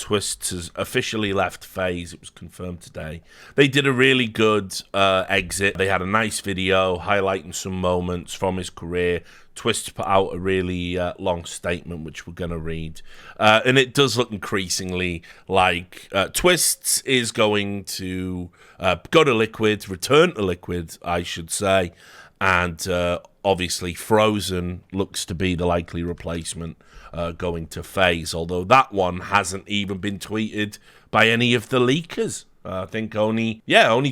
Twistzz has officially left FaZe. It was confirmed today. They did a really good exit. They had a nice video highlighting some moments from his career. Twistzz put out a really long statement, which we're going to read. And it does look increasingly like Twistzz is going to go to Liquid, return to Liquid, I should say. And obviously Frozen looks to be the likely replacement going to FaZe, although that one hasn't even been tweeted by any of the leakers. I think only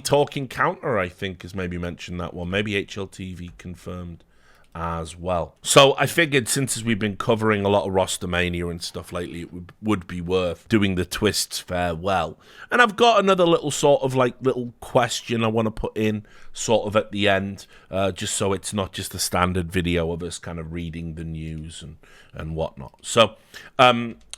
Talking Counter, I think, has maybe mentioned that one. Maybe HLTV confirmed as well. So I figured, since we've been covering a lot of roster mania and stuff lately, it would be worth doing the Twistzz farewell. And I've got another little little question I want to put in sort of at the end, just so it's not just a standard video of us kind of reading the news and whatnot. So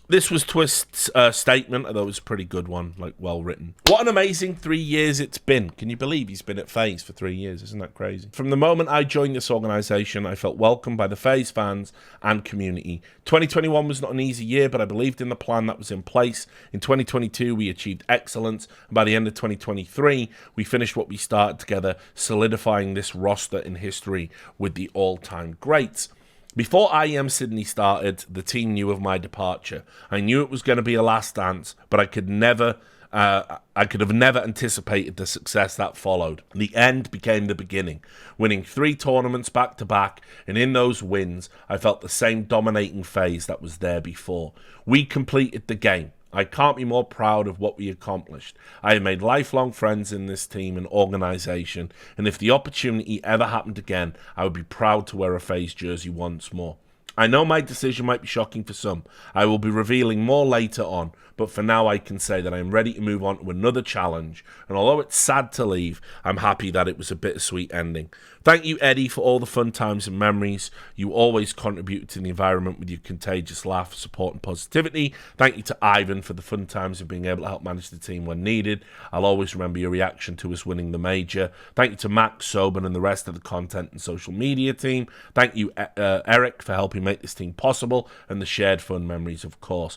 this was Twistz's statement. I thought it was a pretty good one, like well written. What an amazing 3 years it's been. Can you believe he's been at FaZe for 3 years? Isn't that crazy? From the moment I joined this organization, I felt welcomed by the FaZe fans and community. 2021 was not an easy year, but I believed in the plan that was in place. In 2022, we achieved excellence. And by the end of 2023, we finished what we started together, solidifying this roster in history with the all-time greats. Before IEM Sydney started, the team knew of my departure. I knew it was going to be a last dance, but I could have never anticipated the success that followed. The end became the beginning, winning 3 tournaments back to back, and in those wins, I felt the same dominating phase that was there before. We completed the game. I can't be more proud of what we accomplished. I have made lifelong friends in this team and organization, and if the opportunity ever happened again, I would be proud to wear a FaZe jersey once more. I know my decision might be shocking for some. I will be revealing more later on, but for now I can say that I am ready to move on to another challenge, and although it's sad to leave, I'm happy that it was a bittersweet ending. Thank you, Eddie, for all the fun times and memories. You always contributed to the environment with your contagious laugh, support and positivity. Thank you to Ivan for the fun times of being able to help manage the team when needed. I'll always remember your reaction to us winning the major. Thank you to Max, Sobin and the rest of the content and social media team. Thank you, Eric, for helping make this team possible, and the shared fun memories, of course.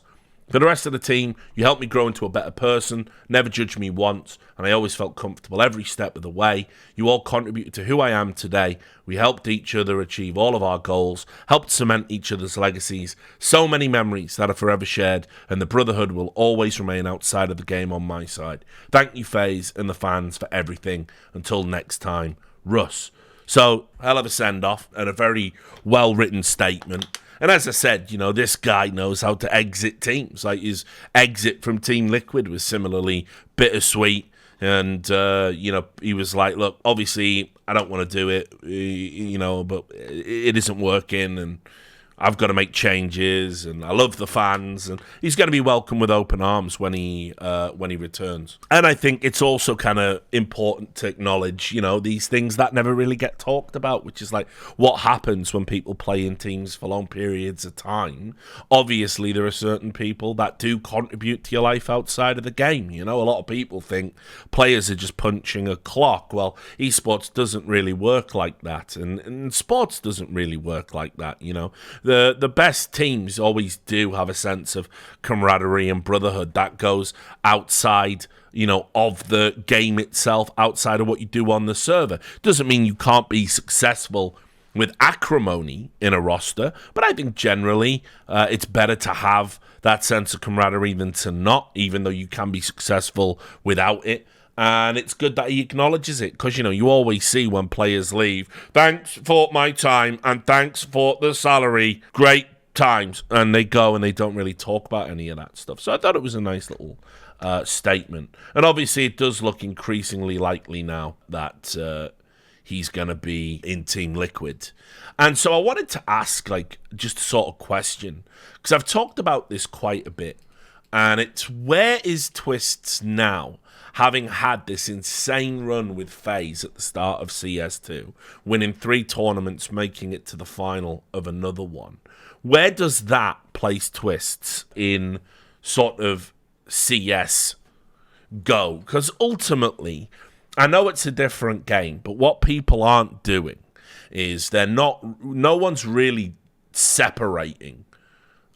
For the rest of the team, you helped me grow into a better person, never judged me once, and I always felt comfortable every step of the way. You all contributed to who I am today. We helped each other achieve all of our goals, helped cement each other's legacies. So many memories that are forever shared, and the brotherhood will always remain outside of the game on my side. Thank you, FaZe, and the fans for everything. Until next time, Russ. So, hell of a send-off and a very well-written statement. And as I said, you know, this guy knows how to exit teams. Like, his exit from Team Liquid was similarly bittersweet. And, you know, he was like, look, obviously, I don't want to do it, you know, but it isn't working, and I've got to make changes, and I love the fans, and he's going to be welcomed with open arms when he returns. And I think it's also kind of important to acknowledge, you know, these things that never really get talked about, which is like what happens when people play in teams for long periods of time. Obviously, there are certain people that do contribute to your life outside of the game. You know, a lot of people think players are just punching a clock. Well, esports doesn't really work like that, and sports doesn't really work like that, you know. The best teams always do have a sense of camaraderie and brotherhood that goes outside, you know, of the game itself, outside of what you do on the server. Doesn't mean you can't be successful with acrimony in a roster, but I think generally it's better to have that sense of camaraderie than to not, even though you can be successful without it. And it's good that he acknowledges it, because, you know, you always see when players leave, thanks for my time and thanks for the salary, great times, and they go and they don't really talk about any of that stuff. So I thought it was a nice little statement. And obviously it does look increasingly likely now that he's going to be in Team Liquid. And so I wanted to ask, like, just a sort of question, because I've talked about this quite a bit, and it's, where is Twistzz now? Having had this insane run with FaZe at the start of CS2, winning 3 tournaments, making it to the final of another one. Where does that place Twistzz in sort of CS go? Because ultimately, I know it's a different game, but what people aren't doing is no one's really separating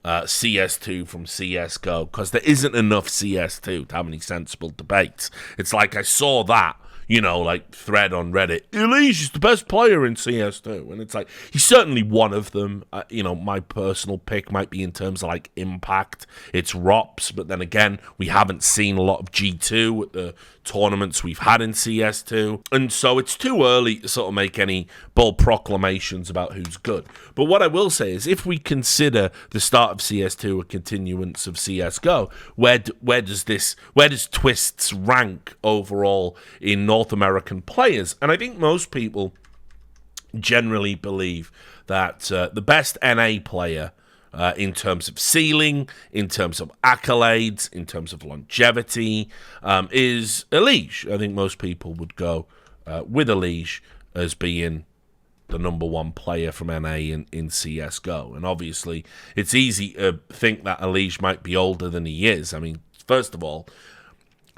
CS2 from CSGO, because there isn't enough CS2 to have any sensible debates. It's like I saw that, like thread on Reddit. Elise is the best player in CS2. And it's like, he's certainly one of them. My personal pick might be in terms of like impact. It's ROPS, but then again, we haven't seen a lot of G2 at the tournaments we've had in CS2. And so it's too early to sort of make any bold proclamations about who's good. But what I will say is, if we consider the start of CS2 a continuance of CSGO, where does Twistzz rank overall in North American players? And I think most people generally believe that the best NA player in terms of ceiling, in terms of accolades, in terms of longevity, is Elige. I think most people would go with Elige as being the number one player from NA in CSGO. And obviously, it's easy to think that Elige might be older than he is. I mean, first of all,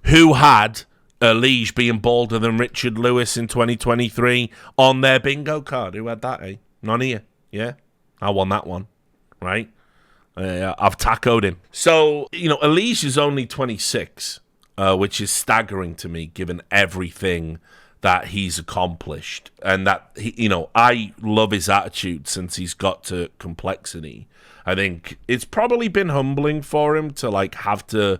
who had Elige being bolder than Richard Lewis in 2023 on their bingo card? Who had that, eh? None of you. Yeah? I won that one. Right? I've tacoed him. So, Elige is only 26, which is staggering to me, given everything that he's accomplished. And that, I love his attitude since he's got to Complexity. I think it's probably been humbling for him to, have to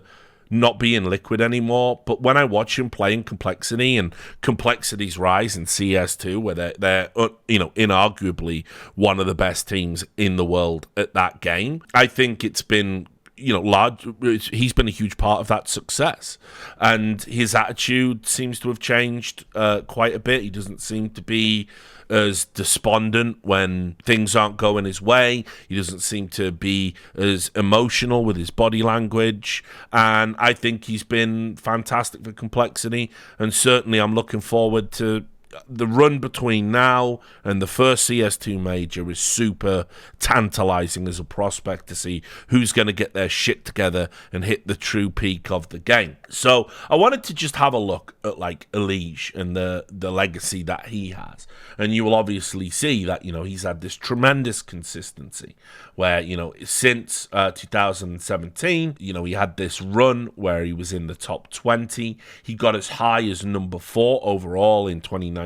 not be in Liquid anymore. But when I watch him play in Complexity and Complexity's rise in CS2, where they're inarguably one of the best teams in the world at that game, I think it's been large. He's been a huge part of that success, and his attitude seems to have changed quite a bit. He doesn't seem to be as despondent when things aren't going his way. He doesn't seem to be as emotional with his body language, and I think he's been fantastic for Complexity. And certainly I'm looking forward to the run between now and the first CS2 major. Is super tantalizing as a prospect to see who's going to get their shit together and hit the true peak of the game. So I wanted to just have a look at Elige and the legacy that he has. And you will obviously see that, he's had this tremendous consistency where, since 2017, he had this run where he was in the top 20. He got as high as number 4 overall in 2019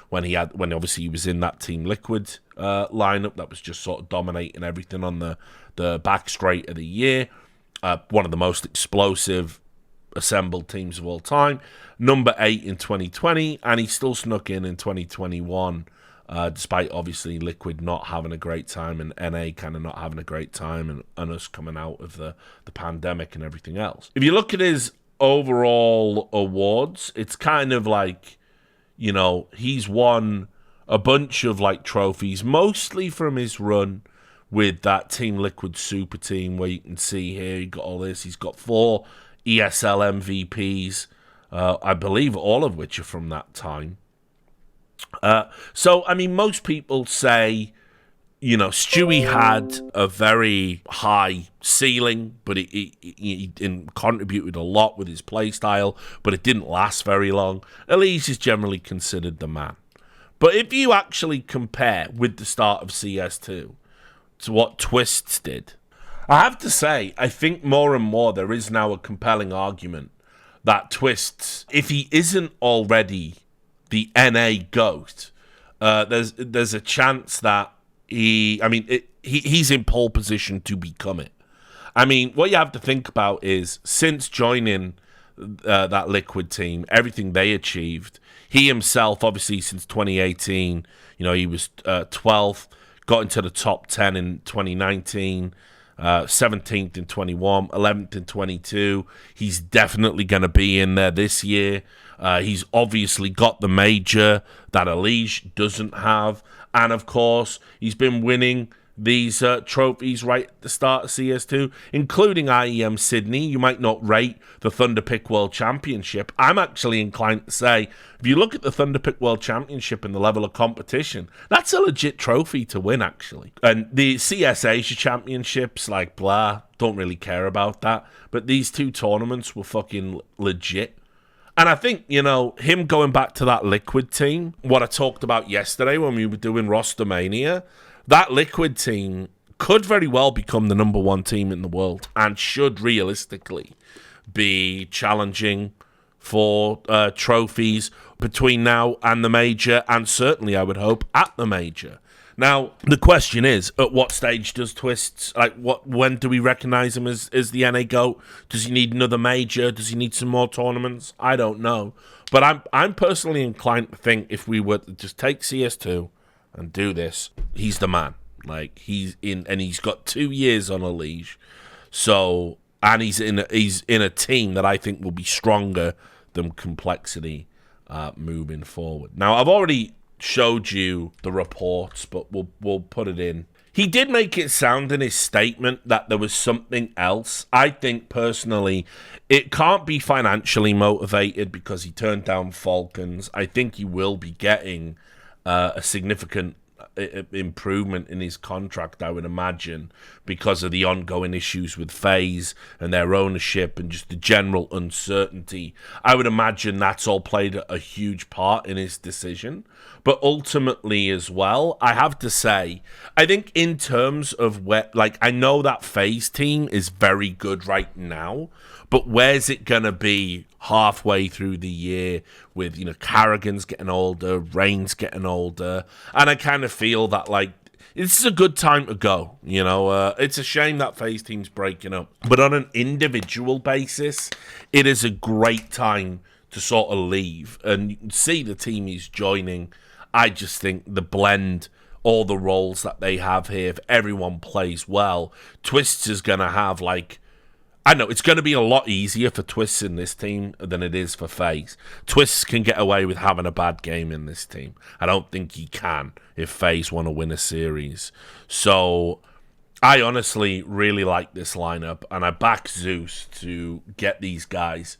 when obviously he was in that Team Liquid lineup that was just sort of dominating everything on the back straight of the year. One of the most explosive assembled teams of all time. Number 8 in 2020, and he still snuck in 2021, despite obviously Liquid not having a great time and NA kind of not having a great time, and us coming out of the pandemic and everything else. If you look at his overall awards, it's kind of like, he's won a bunch of trophies, mostly from his run with that Team Liquid super team, where you can see here he got all this. He's got 4 ESL MVPs, I believe all of which are from that time. So, I mean, most people say, Stewie had a very high ceiling, but he contributed a lot with his play style, but it didn't last very long. Elige is generally considered the man. But if you actually compare with the start of CS2 to what Twistzz did, I have to say, I think more and more there is now a compelling argument that Twistzz, if he isn't already the NA GOAT, there's a chance that he's in pole position to become it. I mean, what you have to think about is, since joining that Liquid team, everything they achieved, he himself, obviously, since 2018, he was 12th, got into the top 10 in 2019, 17th in 21, 11th in 22. He's definitely going to be in there this year. He's obviously got the major that Elige doesn't have. And, of course, he's been winning these trophies right at the start of CS2, including IEM Sydney. You might not rate the Thunderpick World Championship. I'm actually inclined to say, if you look at the Thunderpick World Championship and the level of competition, that's a legit trophy to win, actually. And the CS Asia Championships, don't really care about that. But these 2 tournaments were fucking legit. And I think, him going back to that Liquid team, what I talked about yesterday when we were doing Rostermania, that Liquid team could very well become the number one team in the world and should realistically be challenging for trophies between now and the major, and certainly, I would hope, at the major. Now, the question is, at what stage does Twistzz, when do we recognise him as the NA GOAT? Does he need another major? Does he need some more tournaments? I don't know. But I'm personally inclined to think if we were to just take CS2 and do this, he's the man. Like, he's got 2 years on a leash. So, and he's in a team that I think will be stronger than Complexity moving forward. Now, I've already showed you the reports, but we'll put it in. He did make it sound in his statement that there was something else. I think personally it can't be financially motivated because he turned down Falcons. I think he will be getting a significant improvement in his contract, I would imagine, because of the ongoing issues with FaZe and their ownership and just the general uncertainty. I would imagine that's all played a huge part in his decision. But ultimately as well, I have to say, I think in terms of where, like, I know that FaZe team is very good right now, but where's it going to be halfway through the year with, you know, Carrigan's getting older, Reigns getting older, and I kind of feel that, like, this is a good time to go, you know. It's a shame that FaZe team's breaking up, but on an individual basis, it is a great time to sort of leave, and you can see the team he's joining. I just think the blend, all the roles that they have here, if everyone plays well, Twistzz is going to have, like, I know it's going to be a lot easier for Twistzz in this team than it is for FaZe. Twistzz can get away with having a bad game in this team. I don't think he can if FaZe want to win a series. So I honestly really like this lineup, and I back Zeus to get these guys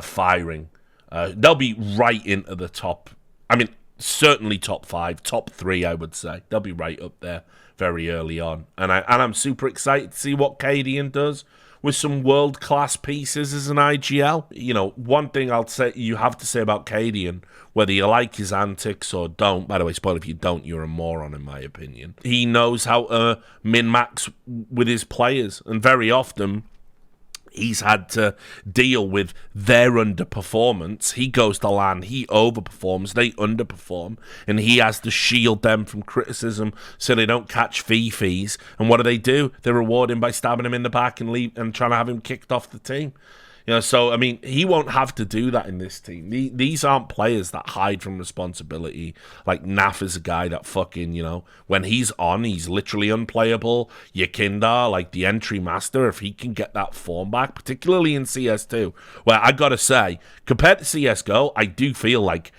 firing. They'll be right into the top. I mean, certainly top 5, top 3, I would say. They'll be right up there very early on. And I'm super excited to see what Cadian does with some world-class pieces as an IGL. You know, one thing you have to say about Cadian, whether you like his antics or don't, by the way, spoiler, if you don't, you're a moron in my opinion. He knows how to min-max with his players, and very often he's had to deal with their underperformance. He goes to LAN, he overperforms, they underperform, and he has to shield them from criticism so they don't catch fee-fees. And what do? They reward him by stabbing him in the back and trying to have him kicked off the team. You know, so, I mean, he won't have to do that in this team. These aren't players that hide from responsibility. Like, Naf is a guy that fucking, you know, when he's on, he's literally unplayable. Yakindar, like the entry master, if he can get that form back, particularly in CS2, where I gotta say, compared to CSGO, I do feel like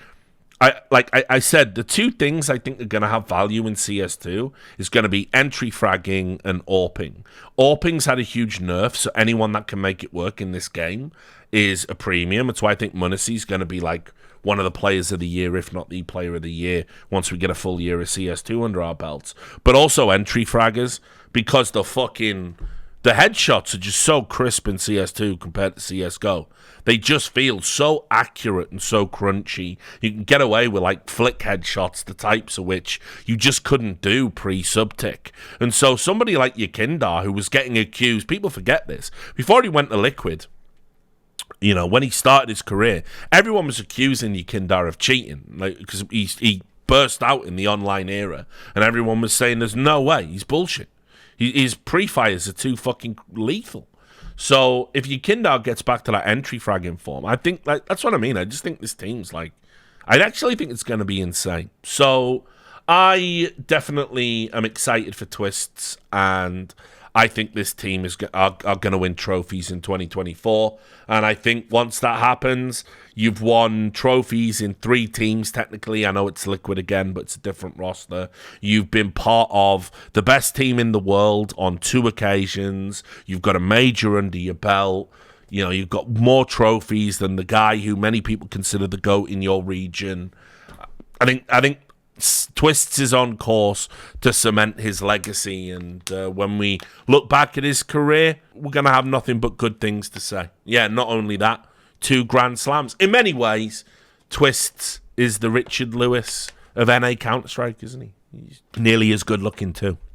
I said, the two things I think are going to have value in CS2 is going to be entry fragging and AWPing. AWPing's had a huge nerf, so anyone that can make it work in this game is a premium. That's why I think Munacy's going to be like one of the players of the year, if not the player of the year, once we get a full year of CS2 under our belts. But also entry fraggers, because the headshots are just so crisp in CS2 compared to CSGO. They just feel so accurate and so crunchy. You can get away with, like, flick headshots, the types of which you just couldn't do pre-subtick. And so somebody like Yakindar, who was getting accused, people forget this, before he went to Liquid, you know, when he started his career, everyone was accusing Yakindar of cheating, like, because he burst out in the online era, and everyone was saying there's no way, he's bullshit. His pre-fires are too fucking lethal. So if Yakindar gets back to that entry fragging form, I think, like, that's what I mean. I just think this team's, like, I actually think it's going to be insane. So I definitely am excited for Twistzz, and I think this team are going to win trophies in 2024. And I think once that happens, you've won trophies in 3 teams, technically. I know it's Liquid again, but it's a different roster. You've been part of the best team in the world on 2 occasions. You've got a major under your belt. You know, you've got more trophies than the guy who many people consider the GOAT in your region. I think Twistzz is on course to cement his legacy, and when we look back at his career, we're going to have nothing but good things to say. Yeah, not only that, 2 Grand Slams. In many ways, Twistzz is the Richard Lewis of NA Counter-Strike, isn't he? He's nearly as good looking too.